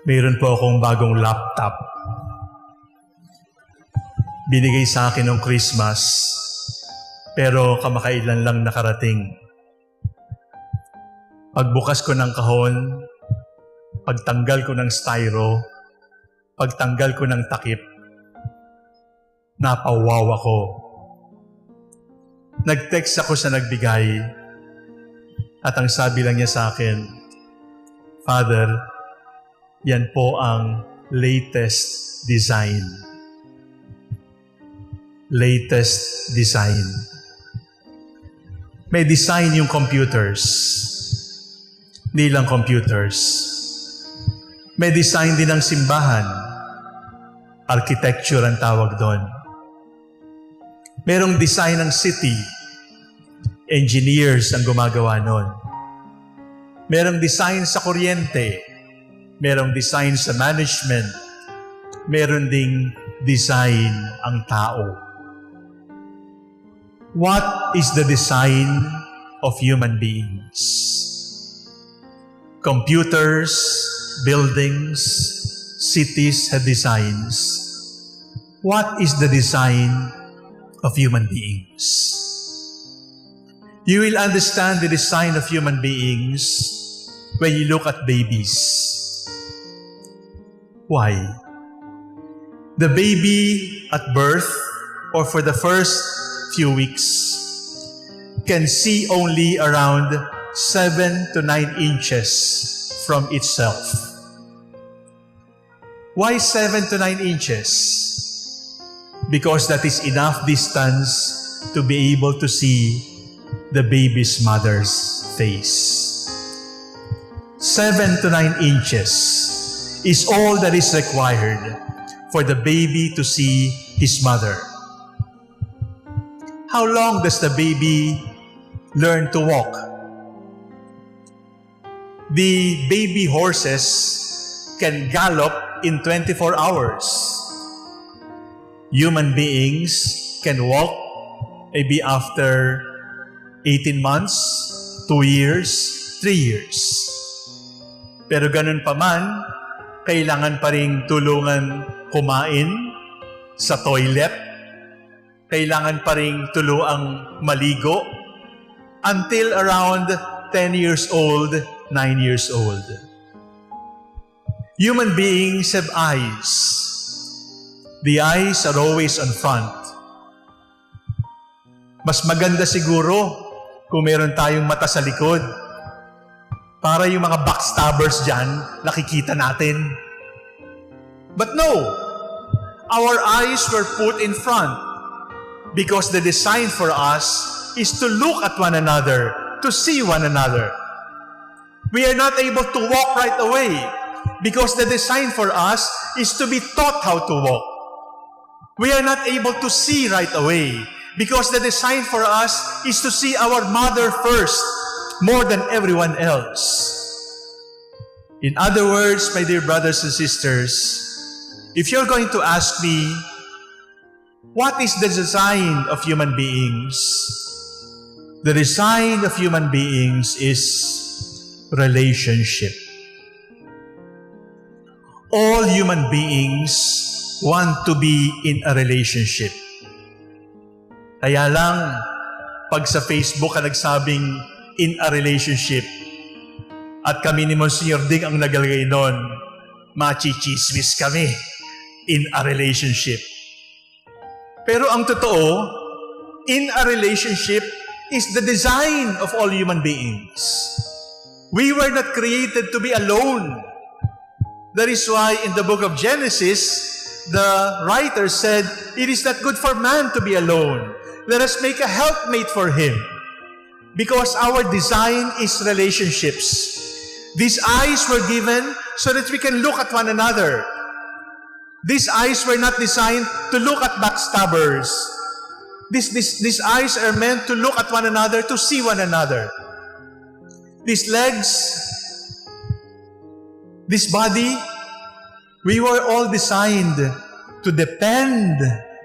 Mayroon po akong bagong laptop. Binigay sa akin noong Christmas, pero kamakailan lang nakarating. Pagbukas ko ng kahon, pagtanggal ko ng styro, pagtanggal ko ng takip, napawaw ako. Nag-text ako sa nagbigay, at ang sabi lang niya sa akin, "Father, yan po ang latest design." Latest design. May design yung computers. Hindi lang computers. May design din ng simbahan. Architecture ang tawag doon. Merong design ng city. Engineers ang gumagawa noon. Merong design sa kuryente. Merong design sa management. Meron ding design ang tao. What is the design of human beings? Computers, buildings, cities have designs. What is the design of human beings? You will understand the design of human beings when you look at babies. Why? The baby at birth or for the first few weeks can see only around 7 to 9 inches from itself. Why 7 to 9 inches? Because that is enough distance to be able to see the baby's mother's face. 7 to 9 inches is all that is required for the baby to see his mother. How long does the baby learn to walk? The baby horses can gallop in 24 hours. Human beings can walk maybe after 18 months, 2 years, 3 years. Pero ganun pa man, kailangan pa rin tulungan kumain sa toilet. Kailangan pa rin tuluang maligo until around 10 years old, 9 years old. Human beings have eyes. The eyes are always on front. Mas maganda siguro kung meron tayong mata sa likod para yung mga backstabbers dyan, nakikita natin. But no, our eyes were put in front. Because the design for us is to look at one another, to see one another. We are not able to walk right away because the design for us is to be taught how to walk. We are not able to see right away because the design for us is to see our mother first, more than everyone else. In other words, my dear brothers and sisters, if you're going to ask me, what is the design of human beings? The design of human beings is relationship. All human beings want to be in a relationship. Kaya lang, pag sa Facebook ka nagsabing in a relationship, at kami ni Monsignor Ding ang nagalagay nun, machichismis kami in a relationship. Pero ang totoo, in a relationship is the design of all human beings. We were not created to be alone. That is why in the book of Genesis, the writer said, "It is not good for man to be alone. Let us make a helpmate for him." Because our design is relationships. These eyes were given so that we can look at one another. These eyes were not designed to look at backstabbers. These eyes are meant to look at one another, to see one another. These legs, this body, we were all designed to depend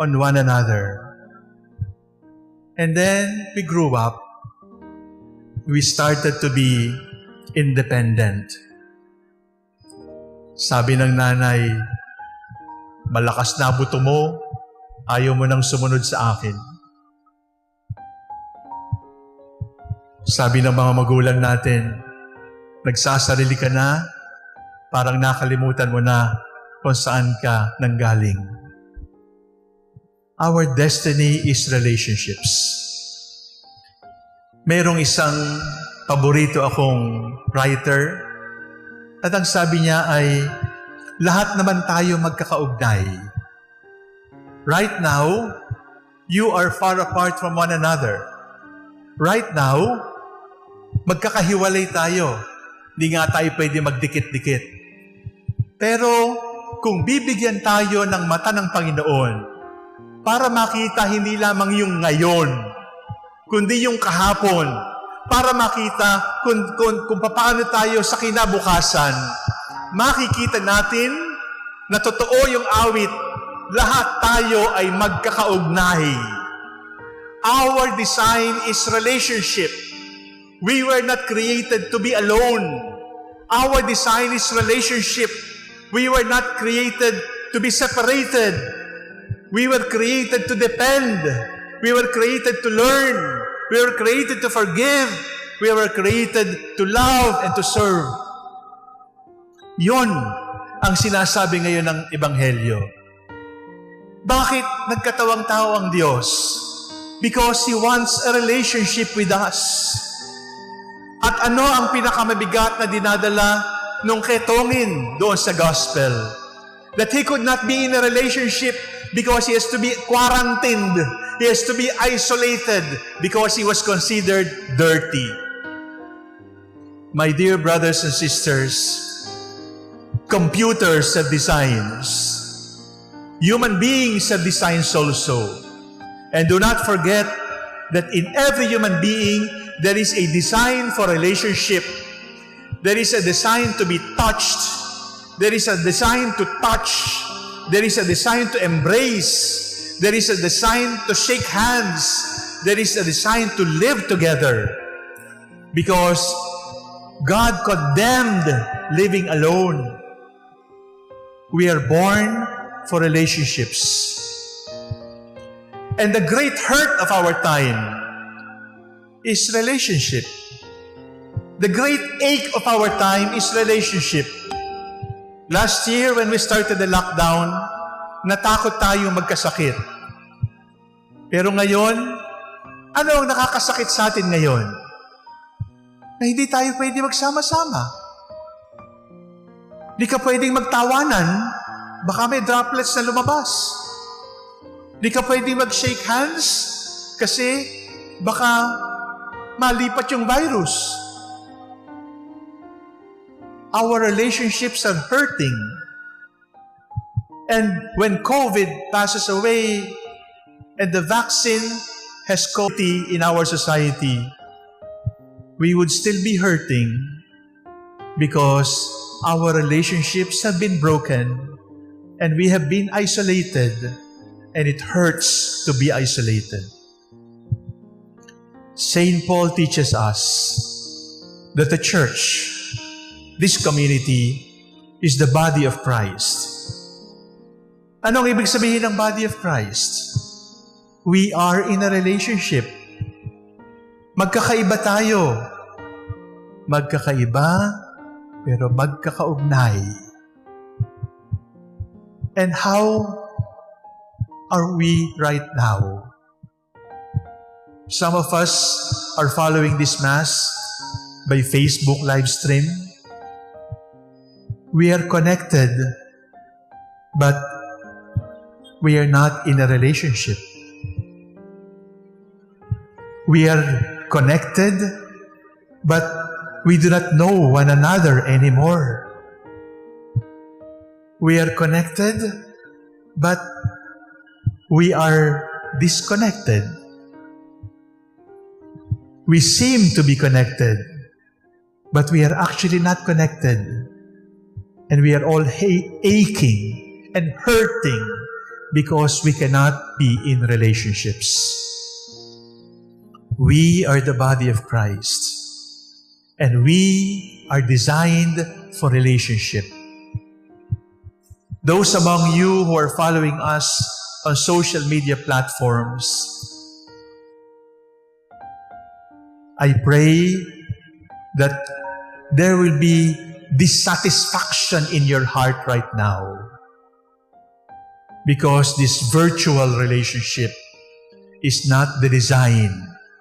on one another. And then we grew up. We started to be independent. Sabi ng nanay, malakas na buto mo, ayaw mo nang sumunod sa akin. Sabi ng mga magulang natin, nagsasarili ka na, parang nakalimutan mo na kung saan ka nanggaling. Our destiny is relationships. Mayroong isang paborito akong writer at ang sabi niya ay, lahat naman tayo magkakaugnay. Right now, you are far apart from one another. Right now, magkakahiwalay tayo. Hindi nga tayo pwede magdikit-dikit. Pero kung bibigyan tayo ng mata ng Panginoon para makita hindi lamang yung ngayon, kundi yung kahapon, para makita kung paano tayo sa kinabukasan, makikita natin na totoo yung awit, lahat tayo ay magkakaugnay. Our design is relationship. We were not created to be alone. Our design is relationship. We were not created to be separated. We were created to depend. We were created to learn. We were created to forgive. We were created to love and to serve. Yon ang sinasabi ngayon ng Ebanghelyo. Bakit nagkatawang tao ang Diyos? Because He wants a relationship with us. At ano ang pinakamabigat na dinadala nung ketongin doon sa gospel? That he could not be in a relationship because he has to be quarantined. He has to be isolated because he was considered dirty. My dear brothers and sisters, computers have designs. Human beings have designs also. And do not forget that in every human being, there is a design for relationship. There is a design to be touched. There is a design to touch. There is a design to embrace. There is a design to shake hands. There is a design to live together. Because God condemned living alone. We are born for relationships. And the great hurt of our time is relationship. The great ache of our time is relationship. Last year, when we started the lockdown, natakot tayong magkasakit. Pero ngayon, ano ang nakakasakit sa atin ngayon? Na hindi tayo pwede magsama-sama. Hindi ka pwedeng magtawanan, baka may droplets na lumabas. Hindi ka pwedeng mag-shake hands, kasi baka malipat yung virus. Our relationships are hurting. And when COVID passes away and the vaccine has quality in our society, we would still be hurting because our relationships have been broken and we have been isolated, and it hurts to be isolated. Saint Paul teaches us that the church, this community, is the body of Christ. Anong ibig sabihin ng body of Christ? We are in a relationship. Magkakaiba tayo. Magkakaiba, pero magkakaugnay. And how are we right now? Some of us are following this Mass by Facebook live stream. We are connected, but we are not in a relationship. We are connected, but we do not know one another anymore. We are connected, but we are disconnected. We seem to be connected, but we are actually not connected. And we are all aching and hurting because we cannot be in relationships. We are the body of Christ, and we are designed for relationship. Those among you who are following us on social media platforms, I pray that there will be dissatisfaction in your heart right now, because this virtual relationship is not the design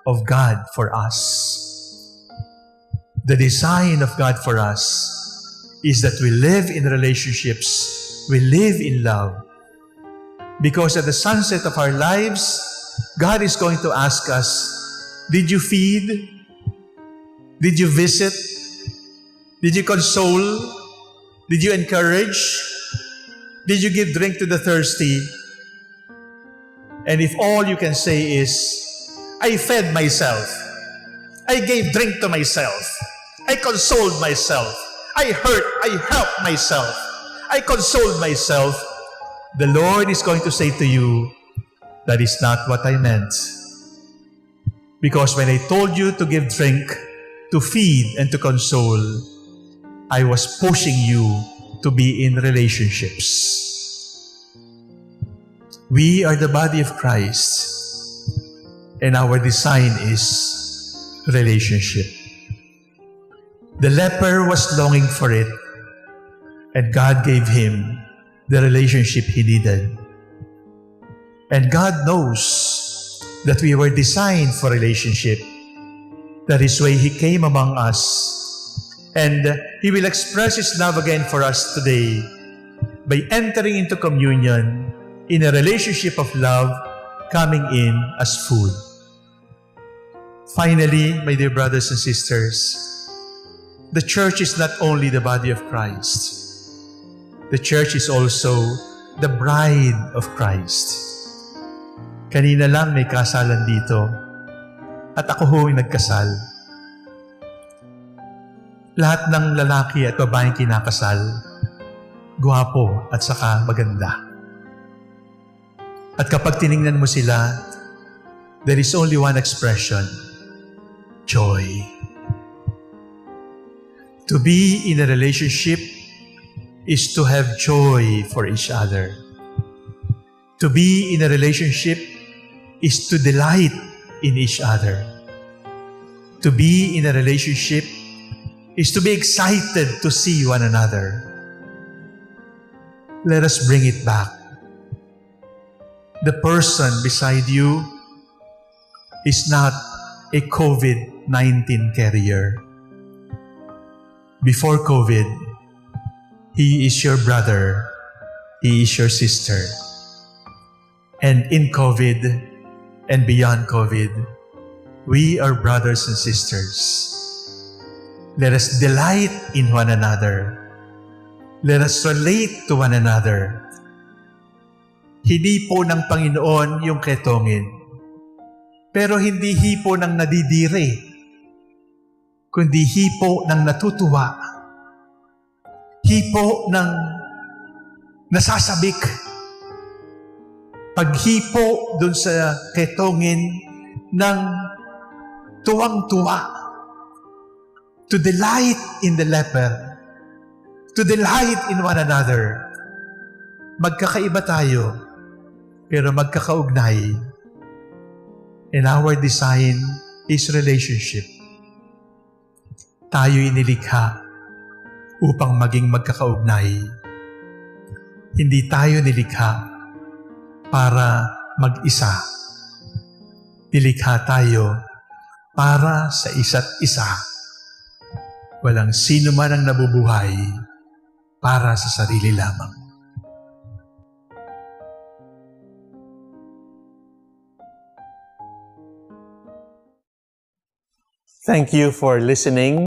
of God for us. The design of God for us is that we live in relationships, we live in love. Because at the sunset of our lives, God is going to ask us, did you feed? Did you visit? Did you console? Did you encourage? Did you give drink to the thirsty? And if all you can say is, I fed myself, I gave drink to myself, I consoled myself, I helped myself, I consoled myself, the Lord is going to say to you, that is not what I meant. Because when I told you to give drink, to feed, and to console, I was pushing you to be in relationships. We are the body of Christ, and our design is relationship. The leper was longing for it, and God gave him the relationship he needed. And God knows that we were designed for relationship. That is why He came among us. And He will express His love again for us today by entering into communion in a relationship of love, coming in as food. Finally, my dear brothers and sisters, the church is not only the body of Christ. The church is also the bride of Christ. Kanina lang may kasalan dito at ako ho'y nagkasal. Lahat ng lalaki at babaeng kinakasal, gwapo at saka maganda. At kapag tiningnan mo sila, there is only one expression, joy. To be in a relationship is to have joy for each other. To be in a relationship is to delight in each other. To be in a relationship is to be excited to see one another. Let us bring it back. The person beside you is not a COVID-19 carrier. Before COVID, he is your brother, he is your sister. And in COVID and beyond COVID, we are brothers and sisters. Let us delight in one another. Let us relate to one another. Hindi po ng Panginoon yung ketongin, pero hindi hipo ng nadidire, kundi hipo ng natutuwa, hipo ng nasasabik. Paghipo dun sa ketongin ng tuwang-tuwa. To delight in the leper. To delight in one another. Magkakaiba tayo, pero magkakaugnay. And our design is relationship. Tayo inilikha upang maging magkakaugnay. Hindi tayo nilikha para mag-isa. Nilikha tayo para sa isa't isa. Walang sino man ang nabubuhay para sa sarili lamang. Thank you for listening.